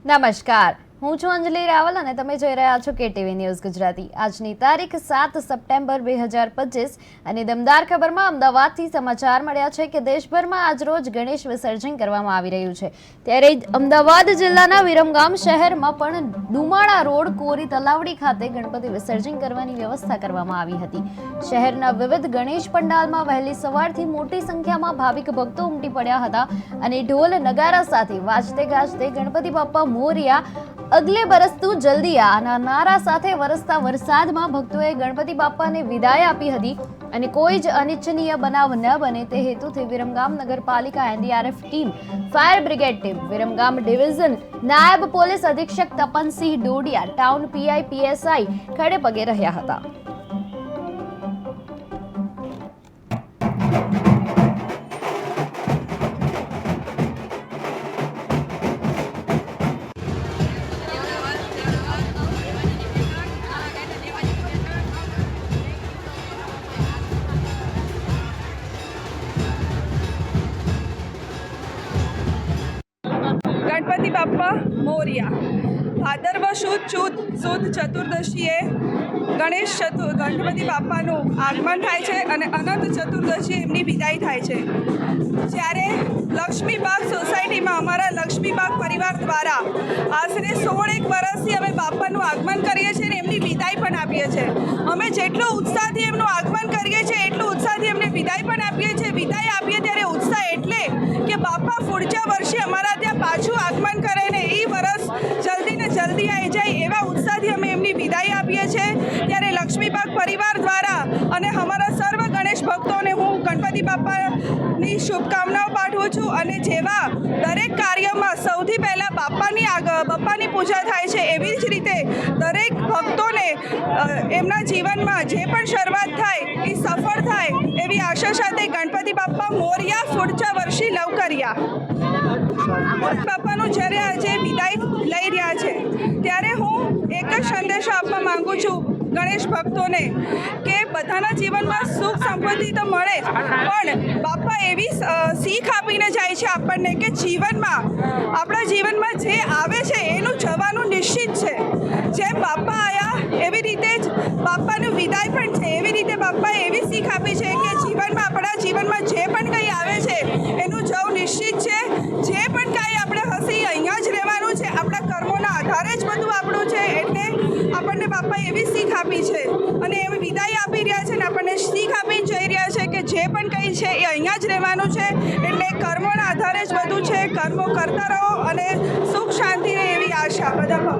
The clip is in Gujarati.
નમસ્કાર, હું છું અંજલિ રાવલ અને તમે જોઈ રહ્યા છો કેટીવી ન્યૂઝ ગુજરાતી। આજની તારીખ 7 સપ્ટેમ્બર 2025 અને દમદાર ખબરમાં અમદાવાદથી સમાચાર મળ્યા છે કે દેશભરમાં આજરોજ ગણેશ વિસર્જન કરવામાં આવી રહ્યું છે। ત્યારે અમદાવાદ જિલ્લાના વિરમગામ શહેરમાં પણ ડુમાળા રોડ કોરી તલાવડી ખાતે ગણપતિ વિસર્જન કરવાની વ્યવસ્થા કરવામાં આવી હતી। શહેરના વિવિધ ગણેશ પંડાલમાં વહેલી સવારથી મોટી સંખ્યામાં ભાવિક ભક્તો ઉમટી પડ્યા હતા અને ઢોલ નગારા સાથે વાજતે ગાજતે ગણપતિ બાપ્પા મોરિયા અગલે બરસ તું જલ્દી આના નારા સાથે વરસતા વરસાદમાં ભક્તોએ ગણપતિ બાપ્પાને વિદાય આપી હતી અને કોઈ જ અનિચ્છનીય બનાવ ન બને તે હેતુથી વિરમગામ નગરપાલિકા NDRF team, fire brigade team, Viramgam division નાયબ પોલીસ અધિક્ષક તપનસિંહ ડોડિયા, ટાઉન પીઆઈ પીએસઆઈ ખડે પગે રહ્યા હતા। ગણપતિ બાપ્પા મોરિયા। ભાદરવા સુદ ચતુર્દશીએ ગણપતિ બાપ્પાનું આગમન થાય છે અને અનંત ચતુર્દશી એમની વિદાય થાય છે। જ્યારે લક્ષ્મીબાગ સોસાયટીમાં અમારા લક્ષ્મીબાગ પરિવાર દ્વારા આશરે 16 વર્ષથી અમે બાપ્પાનું આગમન કરીએ છીએ અને એમની વિદાય પણ આપીએ છીએ। અમે જેટલો ઉત્સાહથી એમનું આગમન કરીએ છીએ એટલું ઉત્સાહથી એમને વિદાય પણ આપીએ છીએ। વિદાય આપીએ ત્યારે ઉત્સાહ એટલે કે બાપ્પા પૂરતા વર્ષે અમારા ત્યાં પાછું આગમન કરે ને એ વર્ષ જલ્દી ને જલ્દી આવી જાય એવા ઉત્સાહથી અમે એમની વિદાય આપીએ છીએ। ત્યારે લક્ષ્મીબાગ પરિવાર દ્વારા અને અમારા સર્વ ગણેશ ભક્તોને હું ગણપતિ બાપ્પાની શુભકામનાઓ પાઠવું છું અને જેવા દરેક કાર્યમાં સૌથી પહેલાં બાપ્પાની પૂજા થાય છે એવી જ રીતે દરેક ભક્તોને એમના જીવનમાં જે પણ શરૂઆત થાય એ સફળ થાય એવી આશા સાથે ગણપતિ બાપ્પા મોરિયા ફૂડચા વર્ષી લવકરિયા। બાપ્પાનું જ્યારે આજે વિદાય લઈ રહ્યા છે ત્યારે હું એક જ સંદેશો આપવા માંગુ છું ગણેશ ભક્તોને કે બધાના જીવનમાં સુખ સમૃદ્ધિ તો મળે પણ બાપ્પા એવી શીખ આપીને જાય છે આપણને કે આપણા જીવનમાં જે આવે છે એનું જવાનું નિશ્ચિત છે। જેમ બાપ્પા આવ્યા એવી રીતે જ બાપ્પાનું વિદાય પણ છે। એવી રીતે બાપ્પાએ એવી શીખ આપી છે કે આપણા જીવનમાં જે પણ કંઈ આવે છે એનું જવું નિશ્ચિત છે। જે પણ કાંઈ આપણે હસી અહીંયા જ રહેવાનું છે, આપણા કર્મોના આધારે જ બધું આપણું છે। એટલે આપણને બાપ્પાએ એવી શીખ આપી છે અને એવી વિદાય આપી રહ્યા છે ને આપણને શીખ આપીને જઈ રહ્યા છે કે જે પણ કંઈ છે એ અહીંયા જ રહેવાનું છે। એટલે કર્મોના આધારે જ બધું છે। કર્મો કરતા રહો અને સુખ શાંતિ રહે એવી આશા બધા